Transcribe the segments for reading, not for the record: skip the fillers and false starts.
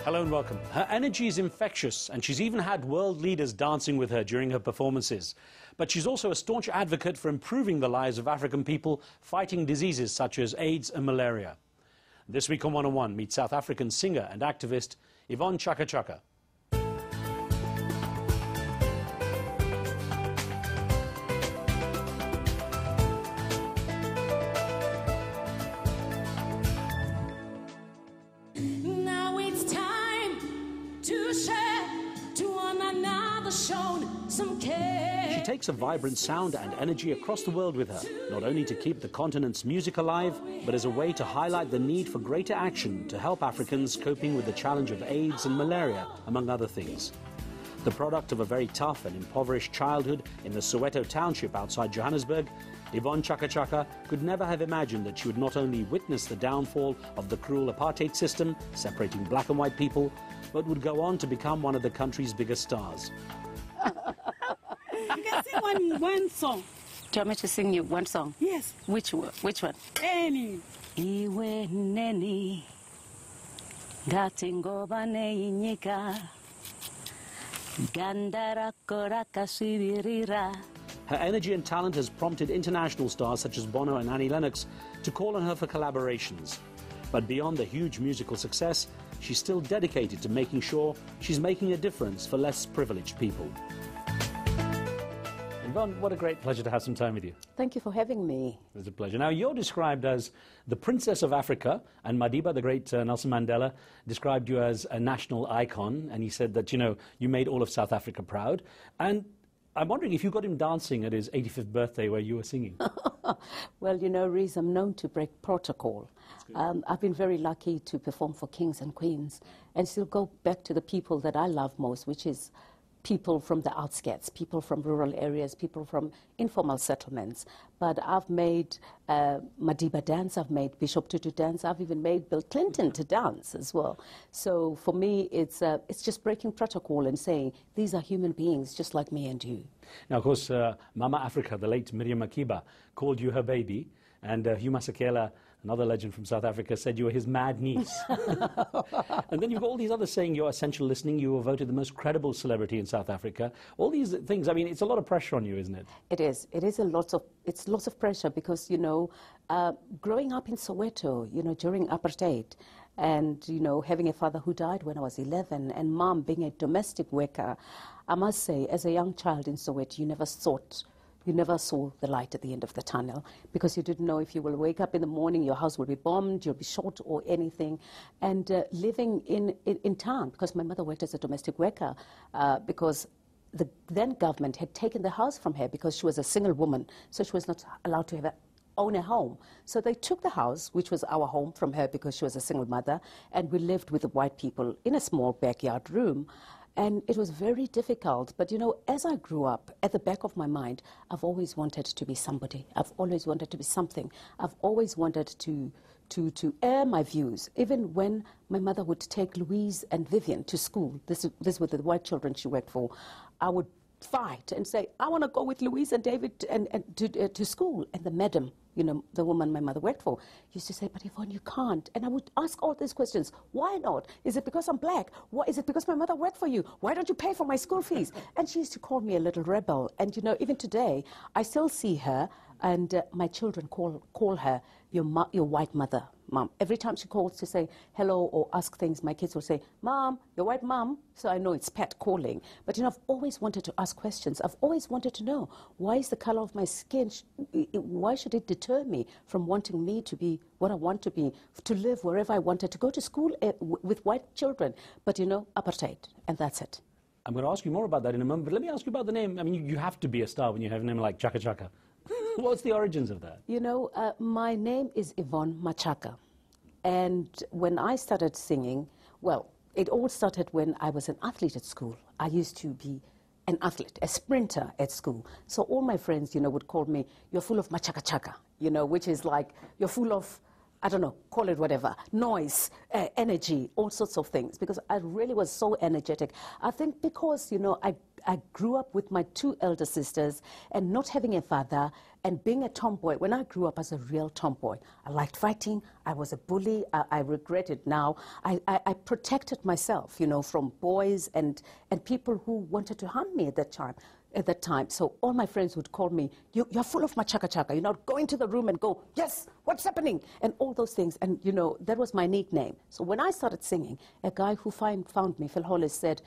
Hello and welcome. Her energy is infectious, and she's even had world leaders dancing with her during her performances. But she's also a staunch advocate for improving the lives of African people fighting diseases such as AIDS and malaria. This week on 101, meet South African singer and activist Yvonne Chaka Chaka. She takes a vibrant sound and energy across the world with her, not only to keep the continent's music alive, but as a way to highlight the need for greater action to help Africans coping with the challenge of AIDS and malaria, among other things. The product of a very tough and impoverished childhood in the Soweto township outside Johannesburg, Yvonne Chaka Chaka could never have imagined that she would not only witness the downfall of the cruel apartheid system, separating black and white people, but would go on to become one of the country's biggest stars. You can sing one song. Do you want me to sing you one song? Yes. Which one? Any. Iwe neni ngatingoba neinyika gandara koraka sibirira. Her energy and talent has prompted international stars such as Bono and Annie Lennox to call on her for collaborations. But beyond the huge musical success, she's still dedicated to making sure she's making a difference for less privileged people. Yvonne, what a great pleasure to have some time with you. Thank you for having me. It's a pleasure. Now, you're described as the Princess of Africa, and Madiba, the great Nelson Mandela, described you as a national icon, and he said that, you made all of South Africa proud. And I'm wondering if you got him dancing at his 85th birthday where you were singing. Well, Reese, I'm known to break protocol. I've been very lucky to perform for kings and queens and still go back to the people that I love most, which is people from the outskirts, people from rural areas, people from informal settlements. But I've made Madiba dance, I've made Bishop Tutu dance, I've even made Bill Clinton to dance as well. So for me, it's just breaking protocol and saying, these are human beings just like me and you. Now, of course, Mama Africa, the late Miriam Makeba, called you her baby, and Hugh Masekela, another legend from South Africa, said you were his mad niece. And then you've got all these others saying you're essential listening, you were voted the most credible celebrity in South Africa. All these things, I mean, it's a lot of pressure on you, isn't it? It is. It's lots of pressure because, growing up in Soweto, during apartheid, and, having a father who died when I was 11, and mom being a domestic worker, I must say, as a young child in Soweto, you never saw the light at the end of the tunnel because you didn't know if you will wake up in the morning, your house will be bombed, you'll be shot or anything. And living in town, because my mother worked as a domestic worker, because the then government had taken the house from her because she was a single woman, so she was not allowed to own a home. So they took the house, which was our home, from her because she was a single mother, and we lived with the white people in a small backyard room. And it was very difficult. But, as I grew up, at the back of my mind, I've always wanted to be somebody. I've always wanted to be something. I've always wanted to air my views. Even when my mother would take Louise and Vivian to school, this were the white children she worked for, I would fight and say, I want to go with Louise and David to school. And the madam, the woman my mother worked for, used to say, but Yvonne, you can't. And I would ask all these questions. Why not? Is it because I'm black? Is it because my mother worked for you? Why don't you pay for my school fees? And she used to call me a little rebel. And, even today, I still see her, and my children call her your white mother, Mom. Every time she calls to say hello or ask things, my kids will say, Mom, your white mom. So I know it's Pat calling. But, I've always wanted to ask questions. I've always wanted to know, why is the color of my skin, why should it deter me from wanting me to be what I want to be, to live wherever I wanted, to go to school with white children. But, apartheid, and that's it. I'm going to ask you more about that in a moment, but let me ask you about the name. I mean, you have to be a star when you have a name like Chaka Chaka. What's the origins of that? My name is Yvonne Chaka. And when I started singing, well, it all started when I was an athlete at school. I used to be an athlete, a sprinter at school. So all my friends, would call me, you're full of Chaka Chaka, which is like, you're full of, I don't know, call it whatever, noise, energy, all sorts of things, because I really was so energetic. I think because, I grew up with my two elder sisters and not having a father and being a tomboy. When I grew up as a real tomboy, I liked fighting. I was a bully. I regret it now. I protected myself, you know, from boys and people who wanted to harm me at that time. So all my friends would call me, you're full of Chaka Chaka. You know, go into the room and go, yes, what's happening? And all those things. And, you know, that was my nickname. So when I started singing, a guy who found me, Phil Hollis, said,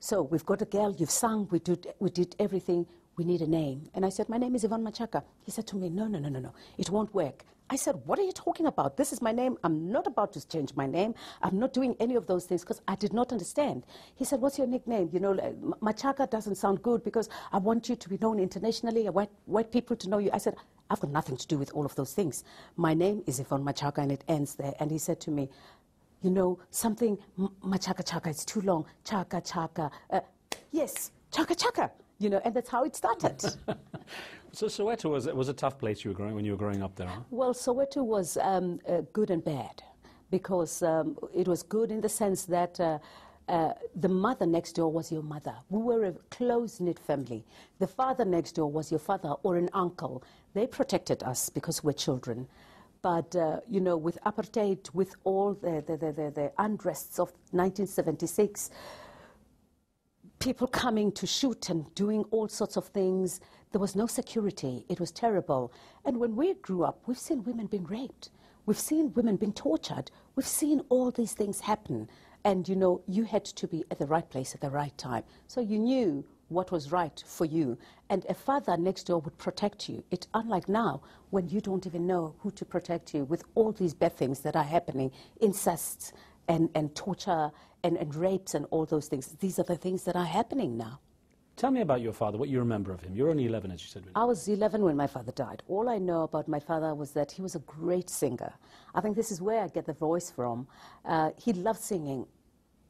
so we've got a girl, you've sung, we did everything, we need a name. And I said, my name is Yvonne Chaka. He said to me, no, it won't work. I said, what are you talking about? This is my name. I'm not about to change my name. I'm not doing any of those things because I did not understand. He said, what's your nickname? You know, Machaka doesn't sound good because I want you to be known internationally. I want white people to know you. I said, I've got nothing to do with all of those things. My name is Yvonne Chaka and it ends there. And he said to me, you know, something, Chaka Chaka, it's too long. Chaka Chaka. Yes, Chaka Chaka. You know, and that's how it started. So Soweto was a tough place when you were growing up there, huh? Well, Soweto was good and bad because it was good in the sense that the mother next door was your mother. We were a close-knit family. The father next door was your father or an uncle. They protected us because we're children. But, you know, with apartheid, with all the unrests of 1976, people coming to shoot and doing all sorts of things, there was no security. It was terrible. And when we grew up, we've seen women being raped. We've seen women being tortured. We've seen all these things happen. And, you know, you had to be at the right place at the right time. So you knew what was right for you. And a father next door would protect you. It's unlike now when you don't even know who to protect you with all these bad things that are happening, incest and torture and rapes and all those things. These are the things that are happening now. Tell me about your father, what you remember of him. You're only 11, as you said. I was 11 when my father died. All I know about my father was that he was a great singer. I think this is where I get the voice from. He loved singing.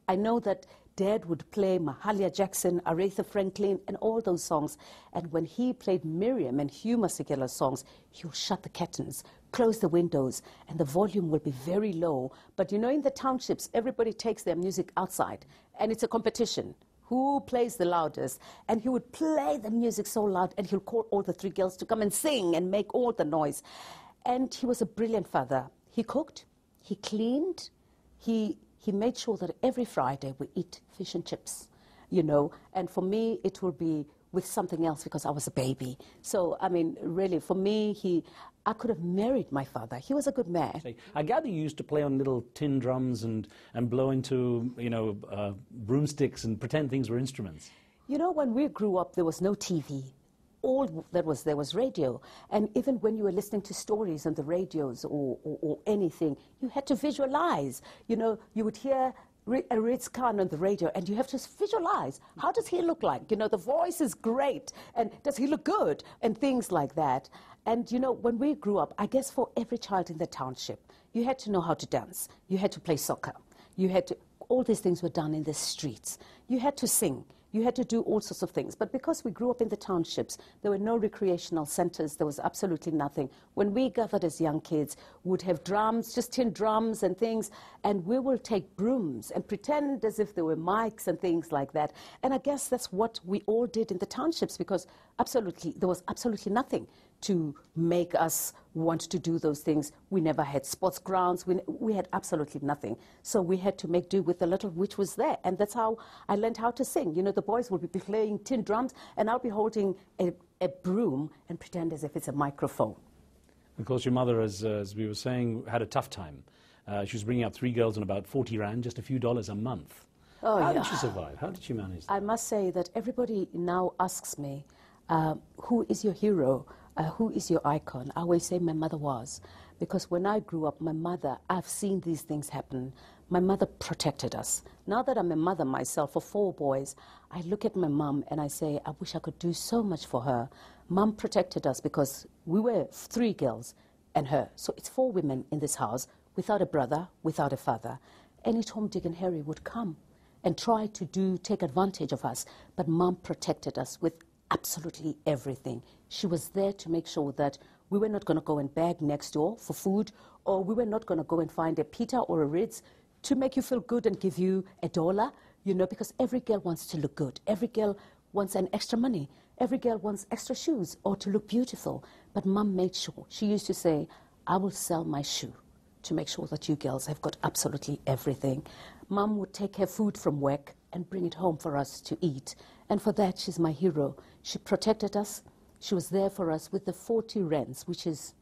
I know that Dad would play Mahalia Jackson, Aretha Franklin, and all those songs. And when he played Miriam and Hugh Masekela's songs, he would shut the curtains, close the windows, and the volume will be very low. But you know, in the townships, everybody takes their music outside, and it's a competition. Who plays the loudest? And he would play the music so loud, and he'll call all the three girls to come and sing and make all the noise. And he was a brilliant father. He cooked, he cleaned, he made sure that every Friday we eat fish and chips, you know. And for me, it will be with something else because I was a baby. So, I mean, really, for me, I could have married my father. He was a good man. I gather you used to play on little tin drums and blow into, you know, broomsticks and pretend things were instruments. You know, when we grew up, there was no TV. All that was there was radio. And even when you were listening to stories on the radios or anything, you had to visualize. You know, you would hear a Ritz Khan on the radio, and you have to visualize, how does he look like? You know, the voice is great, and does he look good? And things like that. And, you know, when we grew up, I guess for every child in the township, you had to know how to dance. You had to play soccer. You had to, all these things were done in the streets. You had to sing. You had to do all sorts of things. But because we grew up in the townships, there were no recreational centers. There was absolutely nothing. When we gathered as young kids, we would have drums, just tin drums and things, and we will take brooms and pretend as if there were mics and things like that. And I guess that's what we all did in the townships, because there was absolutely nothing to make us want to do those things. We never had sports grounds. We had absolutely nothing. So we had to make do with the little which was there. And that's how I learned how to sing. You know, the boys would be playing tin drums, and I'll be holding a broom and pretend as if it's a microphone. Of course, your mother, as we were saying, had a tough time. She was bringing up 3 girls on about 40 Rand, just a few dollars a month. Oh, How did she survive? How did she manage that? I must say that everybody now asks me, who is your hero? Who is your icon? I always say my mother was. Because when I grew up, my mother, I've seen these things happen. My mother protected us. Now that I'm a mother myself for 4 boys, I look at my mum and I say, I wish I could do so much for her. Mum protected us because we were 3 girls and her. So it's 4 women in this house without a brother, without a father. Any Tom, Dick and Harry would come and try to take advantage of us. But Mum protected us with absolutely everything. She was there to make sure that we were not going to go and beg next door for food, or we were not going to go and find a Peter or a Ritz to make you feel good and give you $1, you know, because every girl wants to look good. Every girl wants an extra money. Every girl wants extra shoes or to look beautiful. But Mum made sure. She used to say, I will sell my shoe to make sure that you girls have got absolutely everything. Mum would take her food from work and bring it home for us to eat. And for that, she's my hero. She protected us. She was there for us with the 40 rands, which is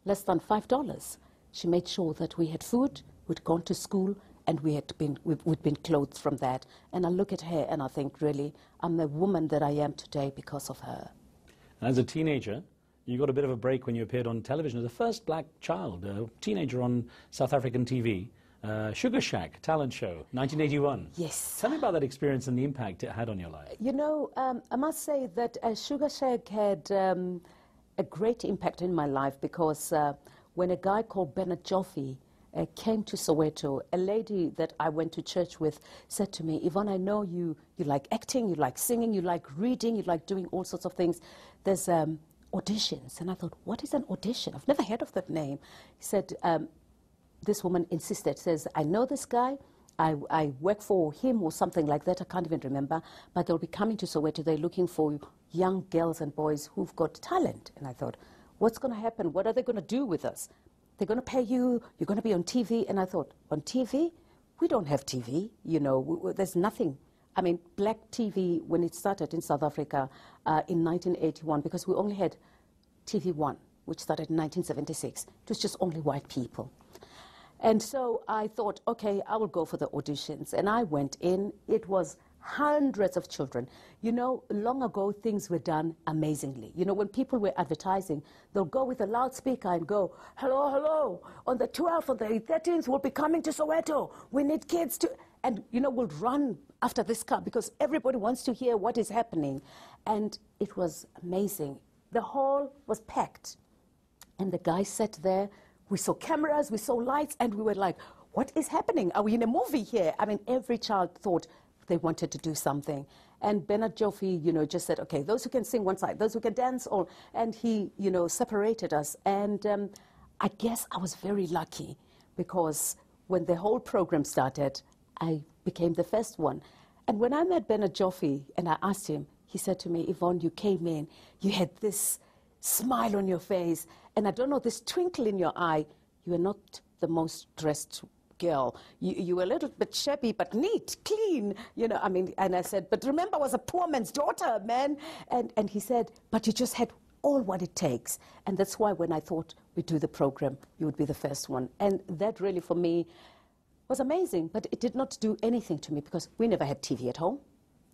less than $5. She made sure that we had food, we'd gone to school, and we'd been clothed from that. And I look at her and I think, really, I'm the woman that I am today because of her. As a teenager, you got a bit of a break when you appeared on television as the first black child, a teenager on South African TV. Sugar Shack talent show, 1981. Yes. Tell me about that experience and the impact it had on your life. You know, I must say that Sugar Shack had a great impact in my life because when a guy called Bernard Joffe came to Soweto, a lady that I went to church with said to me, Yvonne, I know you like acting, you like singing, you like reading, you like doing all sorts of things. There's auditions. And I thought, what is an audition? I've never heard of that name. He said, this woman insisted, says, I know this guy, I work for him or something like that, I can't even remember, but they'll be coming to Soweto, they're looking for young girls and boys who've got talent. And I thought, what's going to happen? What are they going to do with us? They're going to pay you, you're going to be on TV. And I thought, on TV? We don't have TV, you know, there's nothing. I mean, black TV, when it started in South Africa in 1981, because we only had TV1, which started in 1976, it was just only white people. And so I thought, okay, I will go for the auditions. And I went in. It was hundreds of children. You know, long ago, things were done amazingly. You know, when people were advertising, they'll go with a loudspeaker and go, hello, hello, on the 12th, on the 13th, we'll be coming to Soweto. We need kids to... And, you know, we'll run after this car because everybody wants to hear what is happening. And it was amazing. The hall was packed. And the guy sat there. We saw cameras, we saw lights, and we were like, what is happening? Are we in a movie here? I mean, every child thought they wanted to do something. And Bernard Joffe, you know, just said, okay, those who can sing one side, those who can dance all. And he, you know, separated us. And I guess I was very lucky because when the whole program started, I became the first one. And when I met Bernard Joffe and I asked him, he said to me, Yvonne, you came in, you had this smile on your face, and I don't know, this twinkle in your eye. You were not the most dressed girl. You were a little bit shabby, but neat, clean, you know, I mean, and I said, but remember, I was a poor man's daughter, man. And he said, but you just had all what it takes. And that's why when I thought we'd do the program, you would be the first one. And that really, for me, was amazing, but it did not do anything to me because we never had TV at home.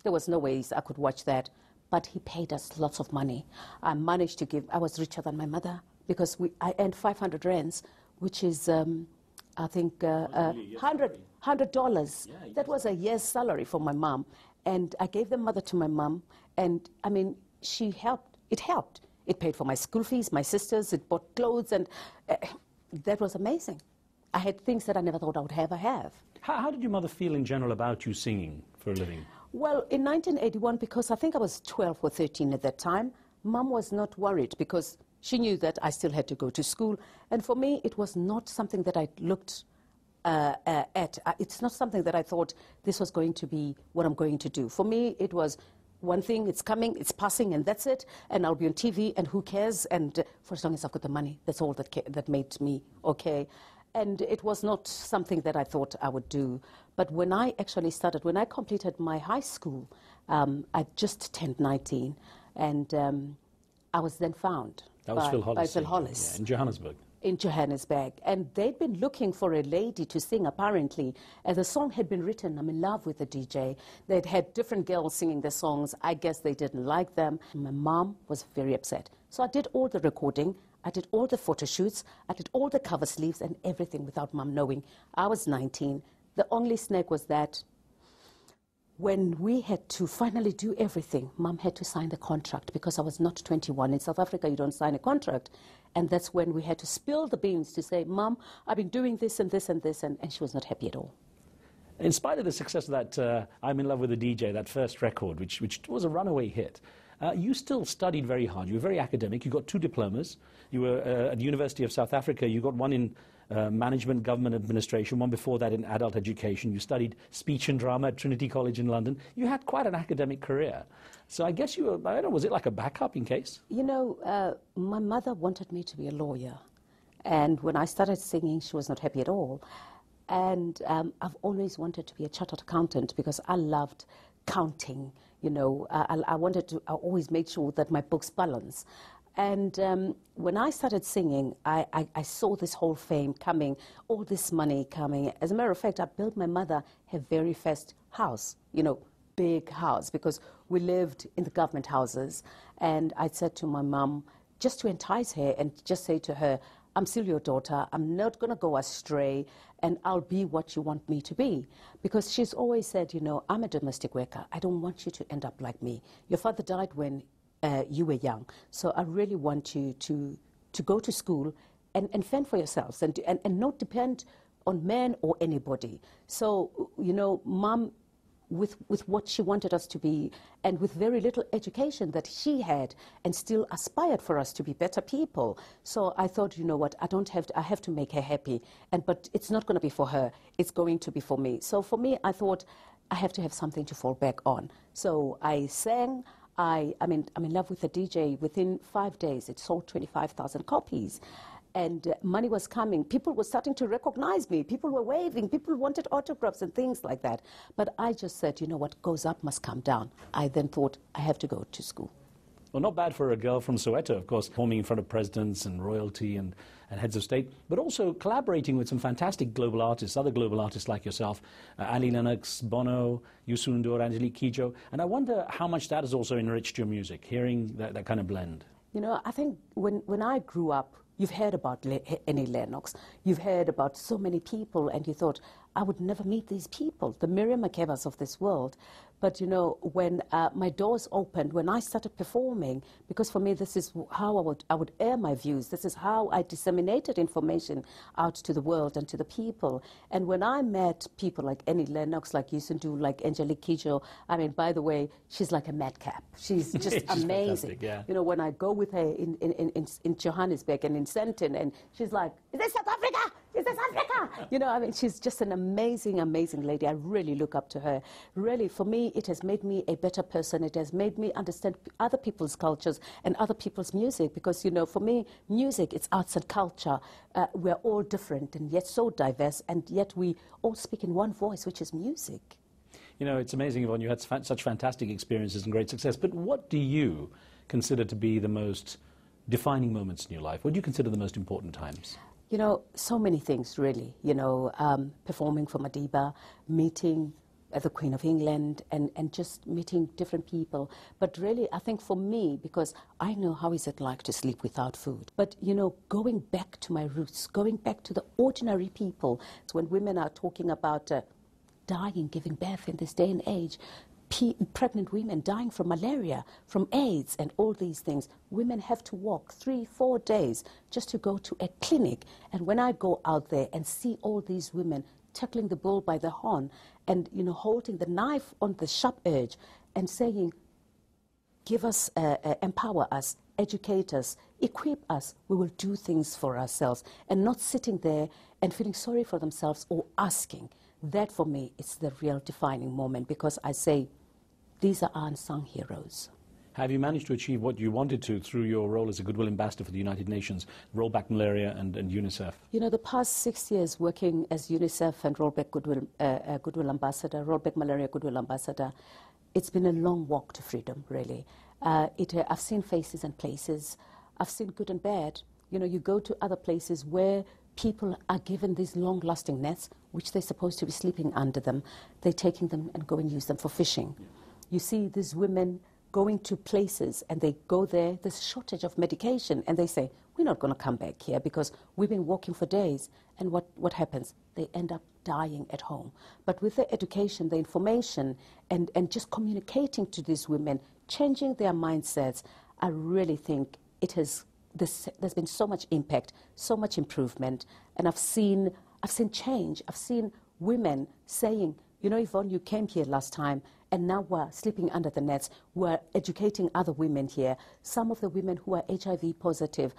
There was no ways I could watch that. But he paid us lots of money. I managed to give, I was richer than my mother because I earned 500 rands, which is, I think, $100. Yeah, that was a year's salary for my mom. And I gave the mother to my mom. And, I mean, she helped. It helped. It paid for my school fees, my sisters, it bought clothes, and that was amazing. I had things that I never thought I would ever have. How did your mother feel in general about you singing for a living? Well, in 1981, because I think I was 12 or 13 at that time, Mum was not worried because she knew that I still had to go to school. And for me, it was not something that I looked at. It's not something that I thought this was going to be what I'm going to do. For me, it was one thing, it's coming, it's passing, and that's it. And I'll be on TV, and who cares? And for as long as I've got the money, that's all that made me okay. And it was not something that I thought I would do. But when I actually started, when I completed my high school, I just turned 19, and I was then found by Phil Hollis. Yeah, in Johannesburg. In Johannesburg. And they'd been looking for a lady to sing, apparently. And the song had been written, I'm in love with the DJ. They'd had different girls singing the songs. I guess they didn't like them. My mom was very upset. So I did all the recording. I did all the photo shoots, I did all the cover sleeves and everything without Mum knowing. I was 19. The only snag was that when we had to finally do everything, Mum had to sign the contract because I was not 21. In South Africa, you don't sign a contract. And that's when we had to spill the beans to say, Mum, I've been doing this and this and this, and she was not happy at all. In spite of the success of that I'm in love with the DJ, that first record, which was a runaway hit, you still studied very hard. You were very academic. You got 2 diplomas. You were at the University of South Africa. You got one in management, government administration, one before that in adult education. You studied speech and drama at Trinity College in London. You had quite an academic career. So I guess you were, I don't know, was it like a backup in case? You know, my mother wanted me to be a lawyer. And when I started singing, she was not happy at all. And I've always wanted to be a chartered accountant because I loved counting. You know, I always made sure that my books balance. And when I started singing, I saw this whole fame coming, all this money coming. As a matter of fact, I built my mother her very first house, you know, big house, because we lived in the government houses. And I said to my mum, just to entice her and just say to her, I'm still your daughter, I'm not going to go astray, and I'll be what you want me to be. Because she's always said, you know, I'm a domestic worker. I don't want you to end up like me. Your father died when you were young. So I really want you to go to school and fend for yourselves and not depend on men or anybody. So, you know, Mum, with what she wanted us to be and with very little education that she had and still aspired for us to be better people. So I thought, you know what, I have to make her happy. But it's not going to be for her, it's going to be for me. So for me, I thought I have to have something to fall back on. So I sang. I'm in love with the DJ. Within 5 days, it sold 25,000 copies. And money was coming. People were starting to recognize me. People were waving. People wanted autographs and things like that. But I just said, you know what, goes up must come down. I then thought, I have to go to school. Well, not bad for a girl from Soweto, of course, performing in front of presidents and royalty and heads of state, but also collaborating with some fantastic global artists, other global artists like yourself, Ali Lennox, Bono, Youssou N'Dour, Angelique Kidjo. And I wonder how much that has also enriched your music, hearing that kind of blend. You know, I think when I grew up, you've heard about Annie Lennox, you've heard about so many people, and you thought, I would never meet these people, the Miriam Makebas of this world. But, you know, when my doors opened, when I started performing, because for me this is how I would air my views, this is how I disseminated information out to the world and to the people. And when I met people like Annie Lennox, like Youssou N'Dour, like Angelique Kidjo, I mean, by the way, she's like a madcap. She's just she's amazing. Yeah. You know, when I go with her in Johannesburg and in Sandton, and she's like, is this South Africa? Is this Africa? You know, I mean, she's just an amazing, amazing lady. I really look up to her. Really, for me, it has made me a better person. It has made me understand other people's cultures and other people's music. Because, you know, for me, music, it's arts and culture. We're all different and yet so diverse, and yet we all speak in one voice, which is music. You know, it's amazing, Yvonne, you had such fantastic experiences and great success. But what do you consider to be the most defining moments in your life? What do you consider the most important times? You know, so many things, really. You know, performing for Madiba, meeting the Queen of England, and just meeting different people. But really, I think for me, because I know how is it like to sleep without food. But, you know, going back to my roots, going back to the ordinary people. It's when women are talking about dying, giving birth in this day and age, pregnant women dying from malaria, from AIDS, and all these things. Women have to walk 3-4 days just to go to a clinic. And when I go out there and see all these women tackling the bull by the horn and, you know, holding the knife on the sharp edge and saying, give us, empower us, educate us, equip us, we will do things for ourselves, and not sitting there and feeling sorry for themselves or asking. That, for me, is the real defining moment, because I say, these are unsung heroes. Have you managed to achieve what you wanted to through your role as a Goodwill Ambassador for the United Nations, Rollback Malaria and UNICEF? You know, the past 6 years working as UNICEF and Rollback Goodwill Ambassador, Rollback Malaria Goodwill Ambassador, it's been a long walk to freedom, really. I've seen faces and places. I've seen good and bad. You know, you go to other places where people are given these long-lasting nets, which they're supposed to be sleeping under them. They're taking them and go and use them for fishing. Yeah. You see these women going to places, and they go there, there's a shortage of medication, and they say, we're not going to come back here because we've been walking for days. And what happens? They end up dying at home. But with the education, the information, and just communicating to these women, changing their mindsets, I really think it has, there's been so much impact, so much improvement. And I've seen change. I've seen women saying, you know, Yvonne, you came here last time, and now we're sleeping under the nets. We're educating other women here. Some of the women who are HIV positive,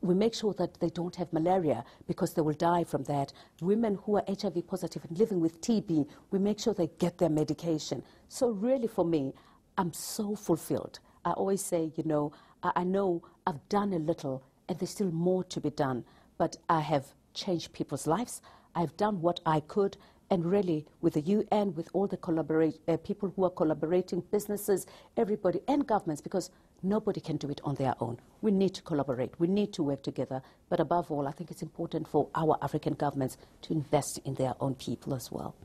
we make sure that they don't have malaria because they will die from that. Women who are HIV positive and living with TB, we make sure they get their medication. So really for me, I'm so fulfilled. I always say, you know I've done a little and there's still more to be done, but I have changed people's lives. I've done what I could, and really with the UN, with all the people who are collaborating, businesses, everybody, and governments, because nobody can do it on their own. We need to collaborate. We need to work together. But above all, I think it's important for our African governments to invest in their own people as well.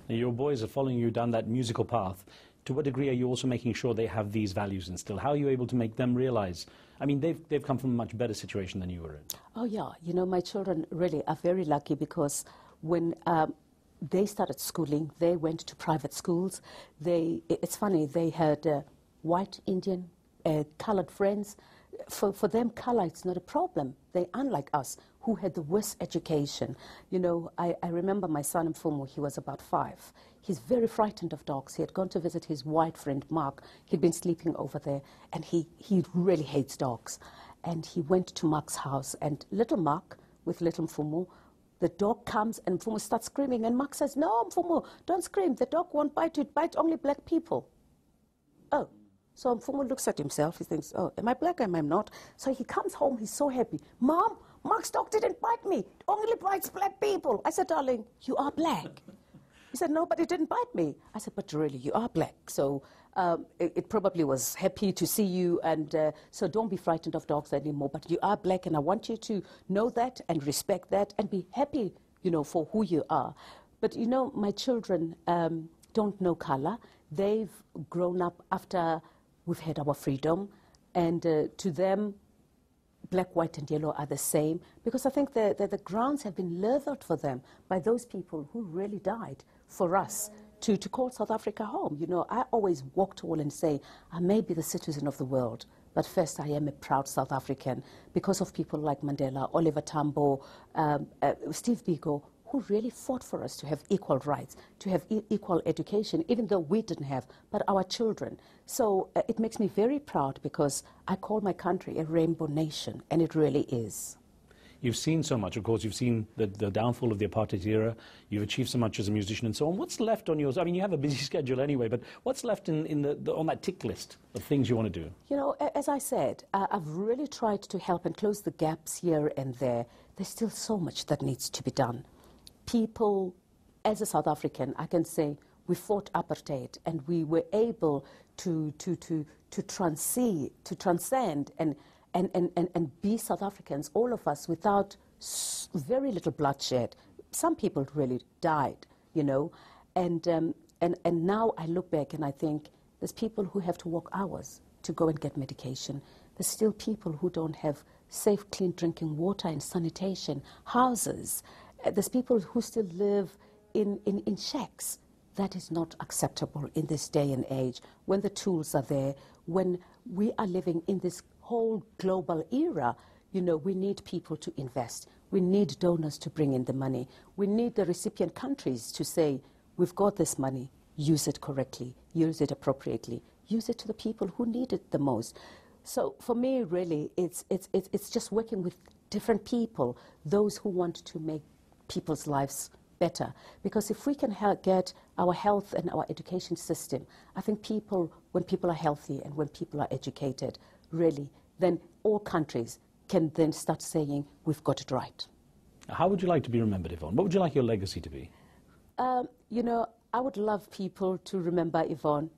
Now, your boys are following you down that musical path. To what degree are you also making sure they have these values instilled? How are you able to make them realize? I mean, they've come from a much better situation than you were in. Oh, yeah. You know, my children really are very lucky because when they started schooling, they went to private schools. It's funny, they had white, Indian, colored friends. For them, color is not a problem. They, unlike us, who had the worst education. You know, I remember my son Mfumu, he was about 5. He's very frightened of dogs. He had gone to visit his white friend, Mark. He'd been sleeping over there, and he really hates dogs. And he went to Mark's house, and little Mark, with little Mfumu, the dog comes, and Mfumu starts screaming, and Mark says, "No, Mfumu, don't scream. The dog won't bite you. It bites only black people." Oh. So Mfumu looks at himself, he thinks, oh, am I black, am I not? So he comes home, he's so happy. "Mom, Mark's dog didn't bite me, it only bites black people." I said, "Darling, you are black." He said, "No, but it didn't bite me." I said, "But really, you are black." So it probably was happy to see you, and so don't be frightened of dogs anymore, but you are black, and I want you to know that and respect that and be happy, you know, for who you are. But, you know, my children don't know color. They've grown up after we've had our freedom, and to them, black, white, and yellow are the same, because I think the grounds have been leveled for them by those people who really died for us to call South Africa home. You know, I always walk tall and say, I may be the citizen of the world, but first I am a proud South African because of people like Mandela, Oliver Tambo, Steve Biko, who really fought for us to have equal rights, to have equal education, even though we didn't have, but our children. So it makes me very proud because I call my country a rainbow nation, and it really is. You've seen so much, of course. You've seen the downfall of the apartheid era. You've achieved so much as a musician and so on. What's left on yours? I mean, you have a busy schedule anyway, but what's left on that tick list of things you want to do? You know, as I said, I've really tried to help and close the gaps here and there. There's still so much that needs to be done. People, as a South African, I can say we fought apartheid and we were able to transcend and be South Africans, all of us, without very little bloodshed. Some people really died, you know, and now I look back and I think there's people who have to walk hours to go and get medication. There's still people who don't have safe, clean drinking water and sanitation, houses. There's people who still live in shacks. That is not acceptable in this day and age, when the tools are there, when we are living in this whole global era. You know, we need people to invest. We need donors to bring in the money. We need the recipient countries to say, we've got this money, use it correctly, use it appropriately, use it to the people who need it the most. So for me, really, it's just working with different people, those who want to make people's lives better. Because if we can get our health and our education system, I think when people are healthy and when people are educated, really, then all countries can then start saying, we've got it right. How would you like to be remembered, Yvonne? What would you like your legacy to be? You know, I would love people to remember Yvonne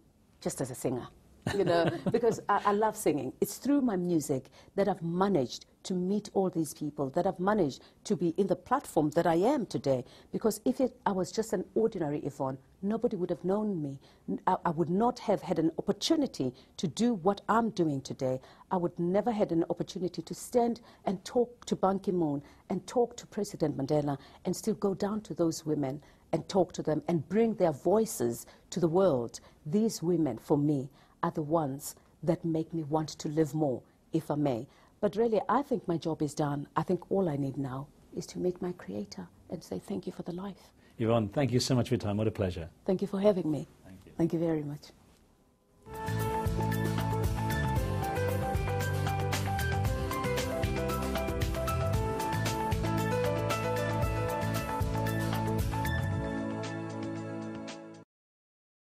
just as a singer. You know, because I love singing. It's through my music that I've managed to meet all these people, that I've managed to be in the platform that I am today. Because if I was just an ordinary Yvonne, nobody would have known me. I would not have had an opportunity to do what I'm doing today. I would never had an opportunity to stand and talk to Ban Ki-moon and talk to President Mandela and still go down to those women and talk to them and bring their voices to the world. These women, for me, are the ones that make me want to live more, if I may. But really, I think my job is done. I think all I need now is to meet my Creator and say thank you for the life. Yvonne, thank you so much for your time. What a pleasure. Thank you for having me. Thank you. Thank you very much.